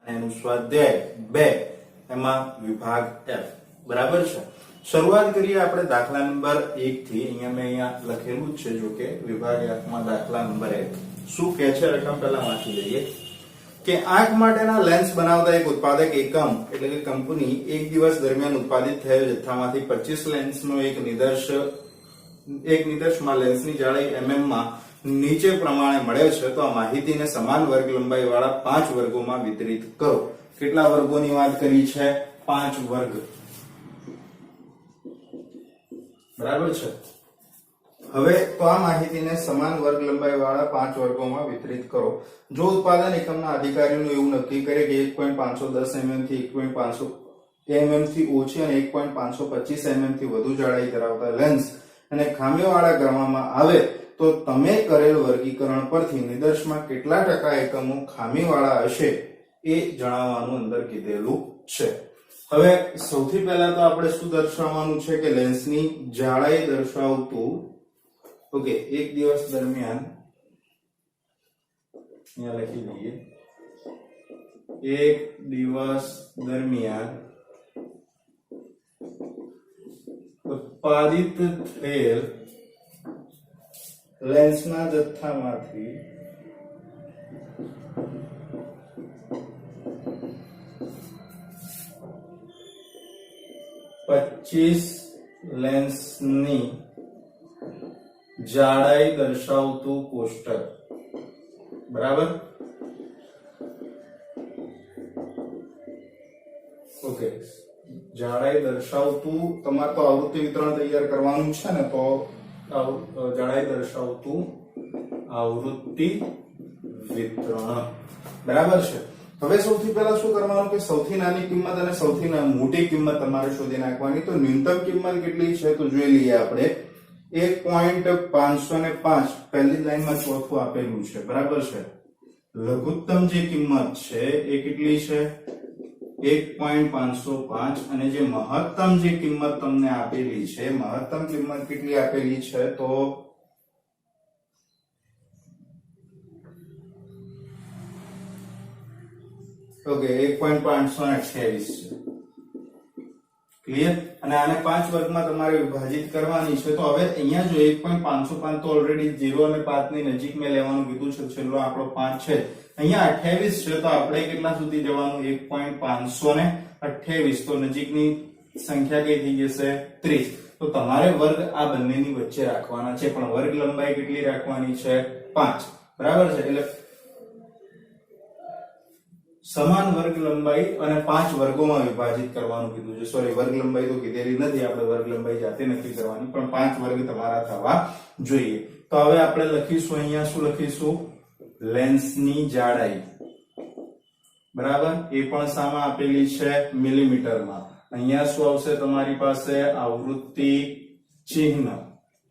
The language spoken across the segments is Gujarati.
અને એનું સ્વાધ્યાય 2 એમાં વિભાગ F બરાબર છે। શરૂઆત કરીએ આપણે દાખલા નંબર 1 થી। અહીંયા મેં લખેલું છે જો કે વિભાગ F માં દાખલા નંબર 1 શું કહે છે રકમ પહેલા વાંચી લઈએ કે આંખ માટેના લેન્સ બનાવતા એક ઉત્પાદક એકમ એટલે કે કંપની એક દિવસ દરમિયાન ઉત્પાદિત થયેલ જથ્થામાંથી 25 લેન્સનો એક નિદર્શમાં લેન્સની જાડાઈ mm માં નીચે પ્રમાણે મળે છે તો આ માહિતીને સમાન વર્ગ લંબાઈ વાળા 5 વર્ગોમાં વિતરિત કરો। કેટલા વર્ગોની વાત કરી છે? 5 વર્ગ બરાબર છે। હવે તો આ માહિતીને સમાન વર્ગ લંબાઈ વાળા 5 વર્ગોમાં વિતરિત કરો। જો ઉત્પાદન એકમના અધિકારીઓનું એવું નક્કી કરે કે 1.510 mm થી 1.500 mm થી ઓછી અને 1.525 mm થી વધુ જાડાઈ ધરાવતા લેન્સ અને ખામીવાળા ગણવામાં આવે તો તમે કરેલ વર્ગીકરણ પરથી નિદર્શમાં કેટલા ટકા એકમો ખામીવાળા હશે એ જણાવવાનું અંદર કીધેલું છે। હવે સૌથી પહેલા તો આપણે શું દર્શાવવાનું છે કે લેન્સની જાડાઈ દર્શાવતું ઓકે એક દિવસ દરમિયાન અહીંયા લખી દઈએ એક દિવસ દરમિયાન ઉત્પાદિત થયેલ લેન્સના જથ્થામાંથી લેન્સની જાડાઈ દર્શાવતું કોષ્ટક બરાબર ઓકે જાડાઈ દર્શાવતું તમારે તો આવૃત્તિ વિતરણ તૈયાર કરવાનું છે ને તો જાડાઈ દર્શાવતું આવૃત્તિ વિતરણ બરાબર છે। હવે સૌથી પહેલા શું કરવાનું કે સૌથી નાની કિંમત અને સૌથી મોટી કિંમત તમારે શોધી નાખવાની। તો ન્યૂનતમ કિંમત કેટલી છે તો જોઈ લઈએ આપણે 1.505 પહેલી લાઈનમાં ચોથું આપેલું છે બરાબર છે। લઘુત્તમ જે કિંમત છે એ કેટલી છે 1.505 અને જે મહત્તમ જે કિંમત તમને આપેલી છે મહત્તમ કિંમત કેટલી આપેલી છે તો ઓકે 1.528 છે ક્લિયર। અને આને 5 વર્ગમાં તમારે વિભાજિત કરવાની છે તો હવે અહીંયા જો 1.505 તો ઓલરેડી 0 અને 5 ની નજીક મેં લેવાનું કીધું છે છેલ્લો આપણો 5 છે અહીંયા 28 છે તો આપણે કેટલા સુધી જવાનું 1.528 તો નજીકની સંખ્યા કઈ થઈ જશે 30 તો તમારે વર્ગ આ બંનેની વચ્ચે રાખવાના છે પણ વર્ગ લંબાઈ કેટલી રાખવાની છે 5 બરાબર છે। એટલે સમાન વર્ગ લંબાઈ અને 5 વર્ગોમાં વિભાજિત કરવાનું કીધું છે। સોરી વર્ગ લંબાઈ તો કીધેલી નથી આપણે વર્ગ લંબાઈ જાતે નક્કી કરવાની પણ 5 વર્ગ તમારા થવા જોઈએ। તો હવે આપણે લખીશું અહીંયા શું લખીશું લેન્સની જાડાઈ બરાબર એ પણ સામા આપેલી છે મિલીમીટરમાં। અહીંયા શું આવશે તમારી પાસે આવૃત્તિ ચિહ્ન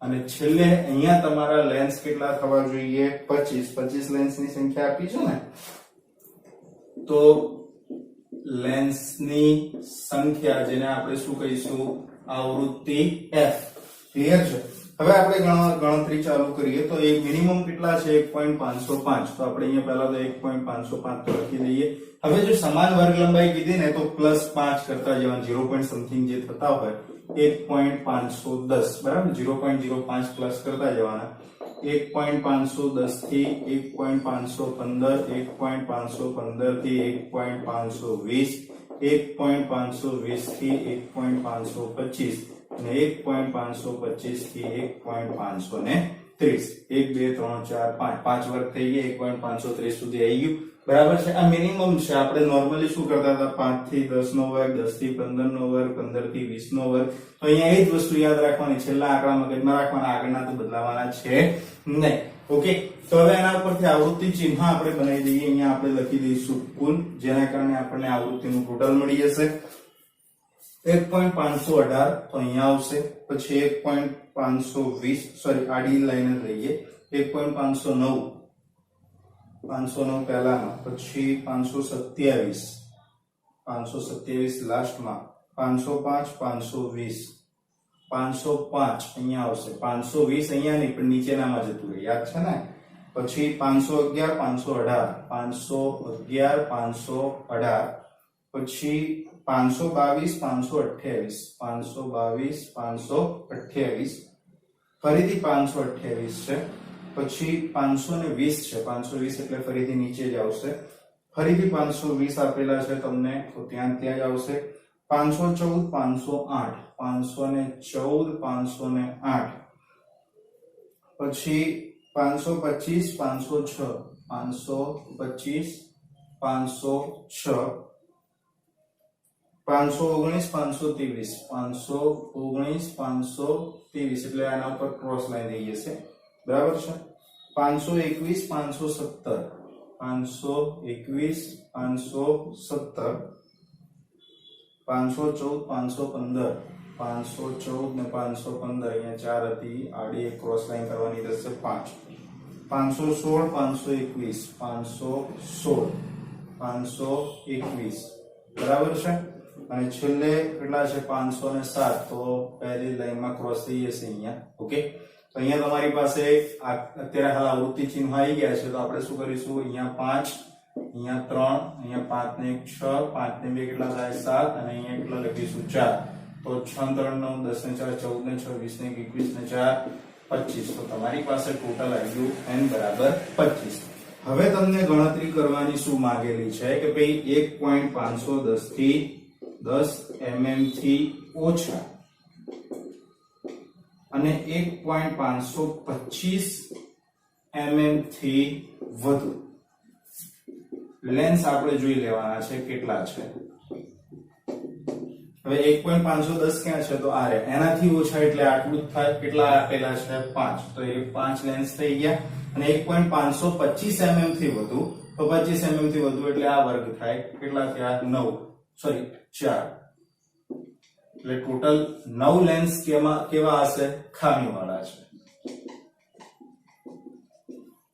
અને છેલ્લે અહીંયા તમારા લેન્સ કેટલા થવા જોઈએ 25 લેન્સની સંખ્યા આપી છે ને તો લેન્સની સંખ્યા જેને આપણે શું કહીશું આવૃત્તિ f ક્લિયર છે। હવે આપણે ગણતરી ચાલુ કરીએ તો એક મિનિમમ કેટલા છે 1.505 તો આપણે અહીંયા પહેલા તો 1.505 તો લખી દઈએ। હવે જો સમાન વર્ગ લંબાઈ કીધી ને તો +5 કરતા જવાનું 0. સમથિંગ જે થતા હોય 1.510 બરાબર 0.05 પ્લસ કરતા જવાના 1.510 થી 1.515 1.515 થી 1.520 1.520 થી 1.525 અને 1.525 થી 1.530 1 2 3 4 5 વર્ગ થઈ ગયા 1.530 સુધી આવી ગયું બરાબર છે। આ મિનિમમ છે આપણે નોર્મલી શું કરતા હતા 5 થી 10 નો વર્ગ 10 થી 15 નો વર્ગ 15 થી 20 નો વર્ગ તો અહીંયા એ જ વસ્તુ યાદ રાખવાની છેલ્લા આંકડા મગજમાં રાખવાના આગળના તો બદલાવાના છે નહીં ઓકે। તો હવે એના ઉપરથી આવૃત્તિ ચિહ્ન આપણે બનાવી દઈએ। અહીંયા આપણે લખી દઈશું કુલ જેના કારણે આપણને આવૃત્તિનું ટોટલ મળી જશે 1.518 તો અહીંયા આવશે પછી 1.520 સોરી આડી લાઈન લઈએ 1.509 509 પહેલામાં પછી 527 લાસ્ટમાં 505 520 505 અહીંયા આવશે 520 અહીંયા નહીં પણ નીચેનામાં જતું રહે યાદ છે ને પછી 511 518 511 પછી 522 528 ફરીથી 528 છે, પછી 520 છે, 520 એટલે ફરીથી નીચે જ આવશે, ફરીથી 520 આપેલા છે તમને તો ત્યાં જ આવશે, 514 508 પછી 525 506 519 523 એટલે આના પર ક્રોસ લાઈન થઈ જશે, બરાબર છે, 521 517 514 515 514 ને 515 અહીંયા 4 હતી, આડી એક ક્રોસ લાઈન કરવાની રહેશે 5 516 521 521 બરાબર છે, અને છેલ્લે કેટલા છે 507 તો પહેલી લાઈનમાં ક્રોસ થઈ જશે અહીંયા, ઓકે। તો અહીંયા તમારી પાસે અત્યારે હાલ આવૃત્તિ ચિહ્ન આવી ગયા છે, તો આપણે શું કરીશું, અહીંયા 5 અહીંયા 3 અહીંયા 5 ને 1 6 5 ને 2 કેટલા થાય 7 અને અહીંયા કેટલા લખીશું 4, તો 6 3 9 10 ને 4 14 ને 6 20 ને 21 ને 4 25, તો તમારી પાસે ટોટલ આવી ગયું n બરાબર 25। હવે તમને ગણતરી કરવાની શું માંગેલી છે કે ભાઈ 1.510 થી 10 mm થી ઓછા અને 1.525 mm થી વધુ લેન્સ આપણે જોઈ લેવાના છે કેટલા છે। હવે 1.510 ક્યાં છે, તો આ રે, એનાથી ઓછા એટલે આટલું જ થાય, કેટલા આપેલા છે 5, તો એ 5 લેન્સ થઈ ગયા, અને 1.525 mm થી વધુ, તો 25 mm થી વધુ એટલે આ વર્ગ થાય, કેટલા થયા 9 સોરી 4, એટલે ટોટલ 9 લેન્સ કેવા હશે, ખામીવાળા છે,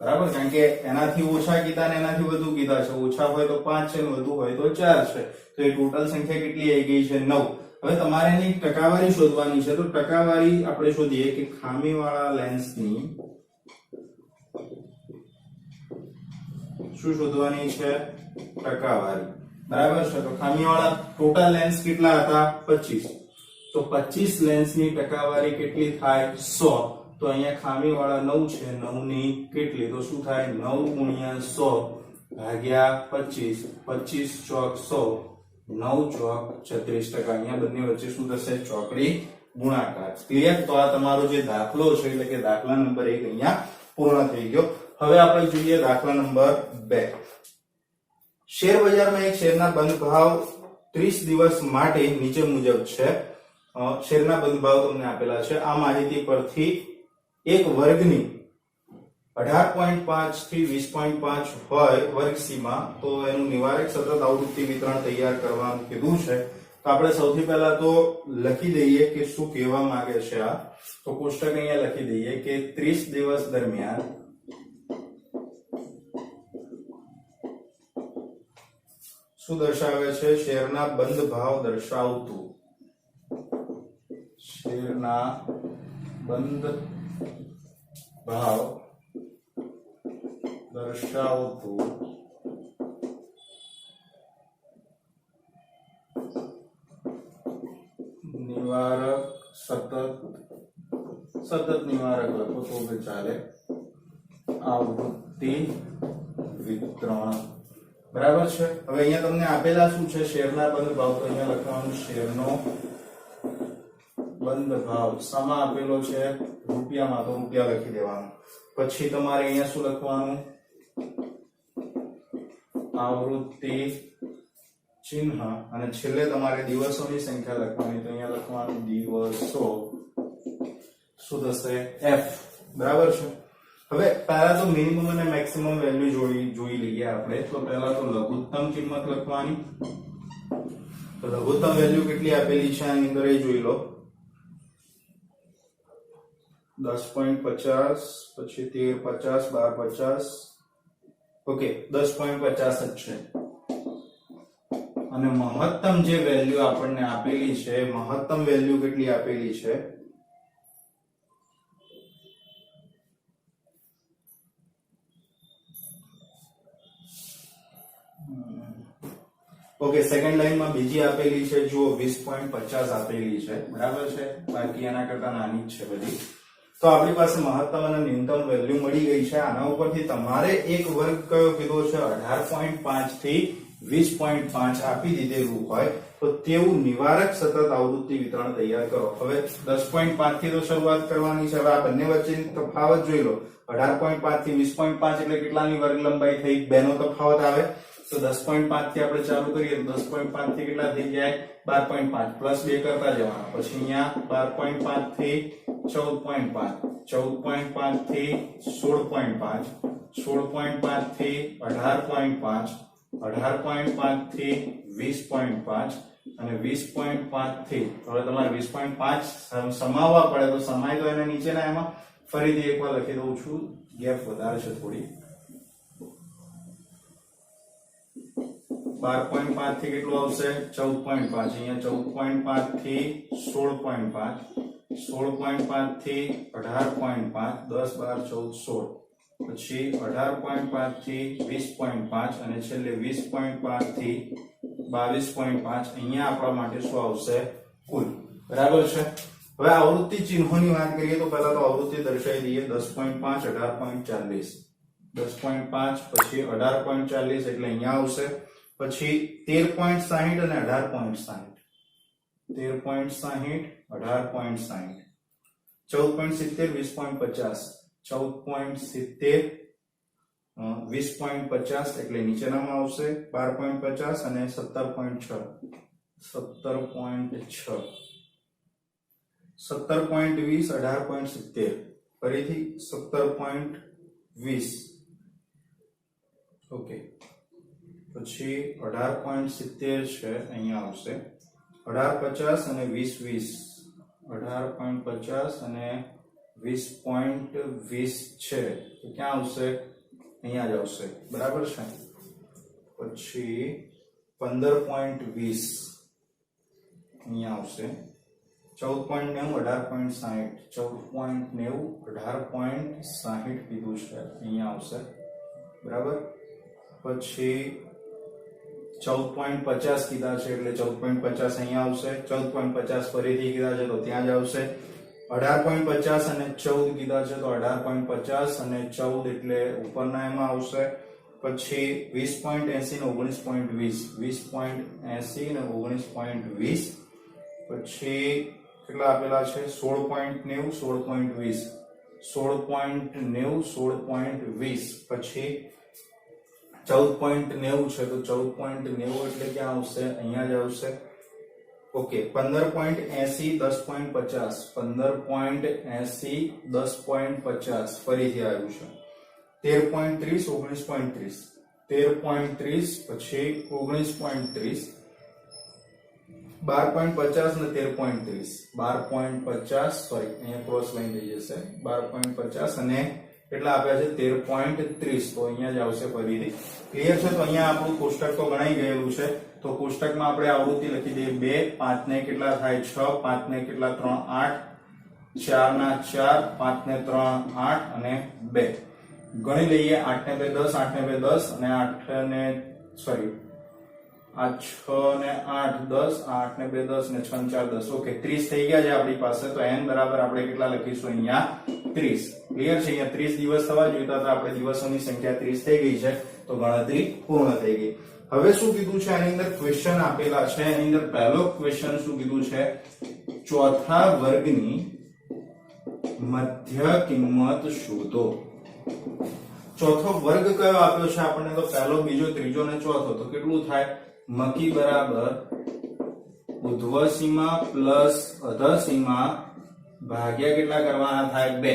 બરાબર, કારણ કે એનાથી ઓછા કીધા ને એનાથી વધુ કીધા છે, ઓછા હોય તો 5 છે ને વધુ હોય તો 4 છે, તો એ ટોટલ સંખ્યા કેટલી આવી ગઈ છે 9। હવે તમારે એની ટકાવારી શોધવાની છે, તો ટકાવારી આપણે શોધીએ કે ખામીવાળા લેન્સની શું શોધવાની છે, ટકાવારી, બરાબર છે, તો ખામીવાળા ટોટલ લેન્સ કેટલા હતા 25, તો 25 લેન્સની ટકાવારી કેટલી થાય 100, તો અહીંયા ખામીવાળા 9 છે, 9 ની કેટલી, તો શું થાય 9 ગુણ્યા 100 ભાગ્યા 25, 25 ચોક 100, 9 ચોક 36%, અહીંયા બંને વચ્ચે શું થશે, ચોકડી ગુણાકાર, ક્લિયર। તો આ તમારો જે દાખલો છે એટલે કે દાખલા નંબર 1 અહીંયા પૂર્ણ થઈ ગયો। હવે આપણે જોઈએ દાખલા નંબર 2। શેર બજારમાં એક શેરના બંધ ભાવ 30 દિવસ માટે નીચે મુજબ છે, શેરના બંધ ભાવ તમને આપેલા છે, આ માહિતી પરથી એક વર્ગની 18.5 થી 20.5 હોય વર્ગ સીમા, તો એનું નિવારક સતત આવૃત્તિ વિતરણ તૈયાર કરવાનું કીધું છે। તો આપણે સૌથી પહેલા તો લખી દઈએ કે શું કહેવા માંગે છે આ, તો કોષ્ટક અહીંયા લખી દઈએ કે 30 દિવસ દરમિયાન શું દર્શાવે છે, શેરના બંધ ભાવ દર્શાવતું, શેરના બંધ ભાવ દર્શાવતું નિવારક સતત નિવારક લખો તો भी ચાલે, આવૃત્તિ વિતરણ, બરાબર છે। હવે અહીંયા તમને આપેલા શું છે, શેરના બંધ ભાવ, તો અહીંયા લખવાનું શેરનો બંધ ભાવ, સામા આપેલો છે રૂપિયામાં, તો રૂપિયા લખી દેવાનું, પછી તમારે અહીંયા શું લખવાનું, આવૃત્તિ ચિહ્ન, અને છેલ્લે તમારે દિવસોની સંખ્યા લખવાની, તો અહીંયા લખવાનું દિવસો, શું થશે f, બરાબર છે। હવે પહેલા તો મિનિમમ અને મેક્સિમમ વેલ્યુ જોઈ લઈએ આપણે, તો પહેલા તો લઘુત્તમ કિંમત લખવાની, તો લઘુત્તમ વેલ્યુ કેટલી આપેલી છે આની અંદર એ જોઈ લો, 10.50 પછી 13.50 12.50, ઓકે 10.50 જ છે, અને મહત્તમ જે વેલ્યુ આપણને આપેલી છે, મહત્તમ વેલ્યુ કેટલી આપેલી છે, ઓકે, સેકન્ડ લાઈનમાં બીજી આપેલી છે, જુઓ 20.50 આપેલી છે, બરાબર છે, બાકી એના કરતા નાની જ છે બધી. તો આપણી પાસે મહત્તમ અને ન્યૂનતમ વેલ્યુ મળી ગઈ છે. આના ઉપરથી તમારે એક વર્ગ કયો કીધો છે 18.5 થી 20.5 આપી દીધેલું હોય તો તેવું નિવારક સતત આવૃત્તિ વિતરણ તૈયાર કરો. હવે 10.5 થી તો શરૂઆત કરવાની છે. હવે આ બંને વચ્ચેની તફાવત જોઈ લો. 18.5 થી 20.5 એટલે કેટલાની વર્ગ લંબાઈ થઈ? 2 નો તફાવત આવે. તો 10.5 થી આપણે ચાલુ કરીએ તો 10.5 થી કેટલા થઈ જાય? 12.5 પ્લસ 2 કરતા જવાના. પછી અહીંયા 12.5 થી 14.5, 14.5 થી 16.5, 16.5 થી 18.5, 18.5 થી 20.5 અને 20.5 થી, હવે તમારે 20.5 સમાવવા પડે તો સમાય તો એને નીચેના એમાં ફરીથી એકવાર લખી દઉં છું, ગેપ વધારે છે થોડી. 12.5 થી કેટલું આવશે? 14.5. અહીંયા 14.5 થી 16.5, 16.5 થી 18.5, 10, 12, 14, 16. પછી 18.5 થી 20.5 અને છેલ્લે 20.5 થી 22.5. અહીંયા આપણા માટે શું આવશે? કુલ. બરાબર છે. હવે આવૃત્તિ ચિહ્નોની વાત કરીએ તો પહેલા તો આવૃત્તિ દર્શાવી દઈએ. 10.5, 18.40, 10.5 પછી 18.40 એટલે અહીંયા આવશે. પછી 13.60 અને 18.60, 13.60, 18.60, 14.70, 20.50, 14.70, 20.50 એટલે નીચેનામાં આવશે 12.50 અને 17.6, 17.6, 17.20, 18.70, ફરીથી 17.20. ઓકે, પછી 18.70 છે, અહીંયા આવશે 18.50 અને 20.20, 18.50 અને 20.20 છે તો ક્યાં આવશે? અહીંયા જ આવશે. બરાબર છે. પછી 15.20 અહીંયા આવશે. 14.90, 18.60, 14.90, 18.60 કીધું છે, અહીંયા આવશે. બરાબર. પછી 14.50 કીધા છે એટલે 14.50 અહીંયા આવશે. 14.50 ફરીથી કીધા છે તો ત્યાં જ આવશે. 18.50 અને 14 કીધા છે તો 18.50 અને 14 એટલે ઉપરના એમાં આવશે. પછી 20.80 ને 19.20, 20.80 ને 19.20. પછી કેટલા આપેલા છે? 16.90, 16.20, 16.90, 16.20. પછી 14.90 છે તો 14.90 એટલે ક્યાં આવશે? અહીંયા જ આવશે. ઓકે, 15.80, 10.50, 15.80, 10.50 ફરીથી આવ્યું છે. 13.30, 19.30, 13.30 પછી 19.30, 12.50 ને 13.30, 12.50, સોરી અહીંયા ક્રોસ લાઈન થઈ જશે. 12.50 અને કેટલા આપ્યા છે? 13.30 તો અહીંયા જ આવશે ફરીથી. ક્લિયર છે? તો અહીંયા આપણું કોષ્ટક તો ગણાઈ ગયેલું છે. તો કોષ્ટકમાં આપણે આવૃત્તિ લખી દઈએ 2, 5 ને કેટલા થાય? 6, 5 ને કેટલા? 3, 8, 4 ના 4, 5 ને 3, 8 અને 2. ગણી લઈએ. 8 ને 2 10, 8 ને 2 10 અને 8 ને સોરી આ 6 ને 8 10, 8 ને 2 10 ને 6 ને 4 10. ઓકે, 30 થઈ ગયા છે આપણી પાસે. તો n બરાબર આપણે કેટલા લખીશું? અહીંયા 30. ક્લિયર છે? અહીંયા 30 દિવસ થવા જોઈતા હતા, આપણે દિવસોની સંખ્યા 30 થઈ ગઈ છે તો ગણતરી પૂર્ણ થઈ ગઈ. હવે શું કીધું છે આની અંદર? ક્વેશ્ચન આપેલા છે. એની અંદર પહેલો ક્વેશ્ચન શું કીધું છે? ચોથા વર્ગની મધ્ય કિંમત શોધો. ચોથો વર્ગ કયો આપ્યો છે આપણને? તો પહેલો, બીજો, ત્રીજો ને ચોથો. તો કેટલું થાય? મકી બરાબર ઉર્ધ્વ સીમા પ્લસ અધર સીમા ભાગ્યા કેટલા કરવાના થાય? 2.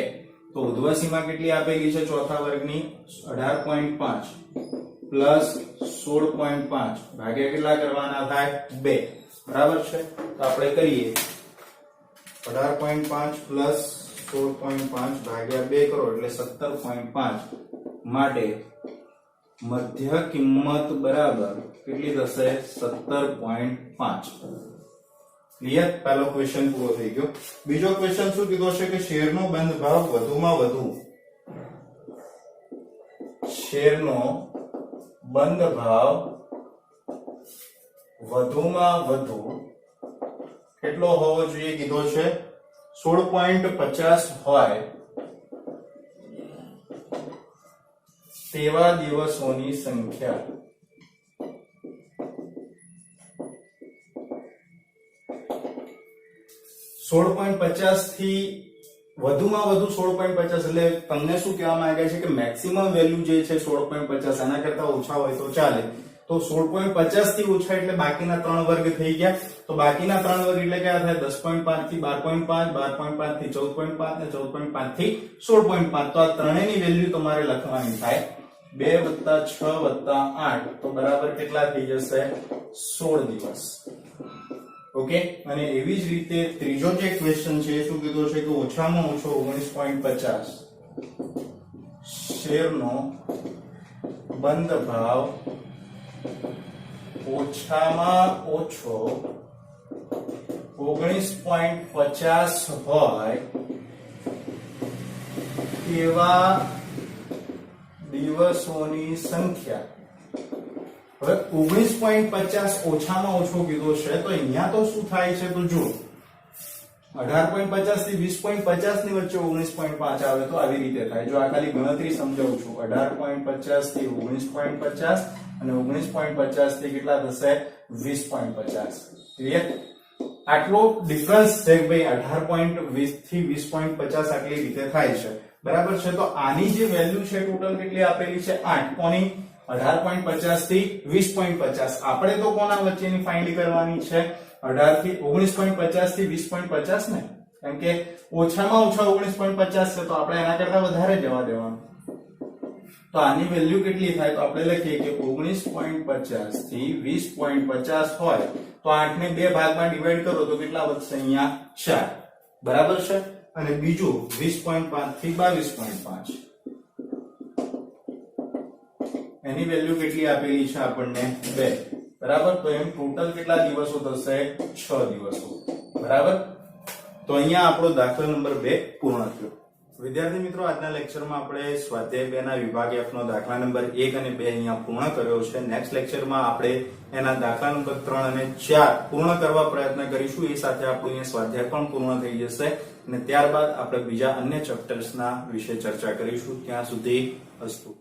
તો ઉર્ધ્વ સીમા કેટલી આપેલી છે ચોથા વર્ગની? 18.5 પ્લસ 16.5 ભાગ્યા કેટલા કરવાના થાય? 2. બરાબર છે? તો આપણે કરીએ 18.5 પ્લસ 16.5 ભાગ્યા 2 કરો એટલે 17.5. માટે મધ્ય કિંમત બરાબર કેટલી થશે? 17.5. ક્લિયર? પહેલો ક્વેશ્ચન પૂરો થઈ ગયો. બીજો ક્વેશ્ચન શું કીધો છે કે શેરનો બંધ ભાવ વધુમાં વધુ, શેરનો બંધ ભાવ વધુમાં વધુ કેટલો હોવો જોઈએ કીધો છે 16.50 હોય તેવા દિવસોની સંખ્યા થી વધુમાં વધુ 16.50 એટલે તમને શું કહેવા માંગે છે કે મેક્સિમમ વેલ્યુ જે છે 16.50 આના કરતા ઓછા હોય તો ચાલે તો 16.50 થી ઓછા એટલે બાકીના 3 વર્ગ થઈ ગયા તો બાકીના 3 વર્ગ એટલે કયા થાય 10.5 થી 12.5 12.5 થી 14.5 અને 14.5 થી 16.5 તો આ ત્રણેયની વેલ્યુ તમારે લખવાની થાય 2 + 6 + 8 તો બરાબર કેટલા થઈ જશે 16 દિવસ ઓકે અને એવી જ રીતે ત્રીજો જે ક્વેશ્ચન છે એ શું કીધો છે કે ઓછામાં ઓછો 19.50 શેરનો બંધ ભાવ ઓછામાં ઓછો 19.50 હોય તેવા દિવસોની સંખ્યા હવે 19.50 ઓછામાં ઓછો કીધો છે તો અહીંયા તો શું થાય છે તો જુઓ 18.50 થી 20.50 ની વચ્ચે 19.5 આવે તો આવી રીતે થાય જો આ ખાલી ગણતરી સમજાવું છું 18.50 થી 19.50 અને 19.50 થી કેટલા થશે 20.50 ક્લિયર આટલો ડિફરન્સ છે ભાઈ 18.20 થી 20.50 આટલી રીતે થાય છે બરાબર છે તો આની જે વેલ્યુ છે ટોટલ કેટલી આપેલી છે 8 કોની 18.50 થી 20.50 આપણે તો કોના વચ્ચેની ફાઇન્ડ કરવાની છે 18 થી 19.50 થી 20.50 ને કેમ કે ઓછામાં ઓછા 19.50 છે તો આપણે એના કરતા વધારે જવા દેવાનું તો આની વેલ્યુ કેટલી થાય તો આપણે લખીએ કે 19.50 થી 20.50 હોય તો 8 ને 2 ભાગમાં ડિવાઈડ કરો તો કેટલા વધશે અહીંયા 4 બરાબર છે અને બીજું 20.5 થી 22.5 એની વેલ્યુ કેટલી આપેલી છે આપણને 2 બરાબર તો એમ ટોટલ કેટલા દિવસો થશે 6 દિવસો બરાબર તો અહીંયા આપણો દાખલા નંબર 2 પૂર્ણ થયો વિદ્યાર્થી મિત્રો આજના લેક્ચરમાં આપણે સ્વાધ્યાય 2 ના વિભાગ F નો દાખલા નંબર 1 અને 2 અહીંયા પૂર્ણ કર્યો છે નેક્સ્ટ લેક્ચરમાં આપણે એના દાખલા નંબર 3 અને 4 પૂર્ણ કરવા પ્રયત્ન કરીશું એ સાથે આપણું અહીંયા સ્વાધ્યાય પણ પૂર્ણ થઈ જશે અને ત્યારબાદ આપણે બીજા અન્ય ચેપ્ટર્સના વિશે ચર્ચા કરીશું ત્યાં સુધી અસ્તુ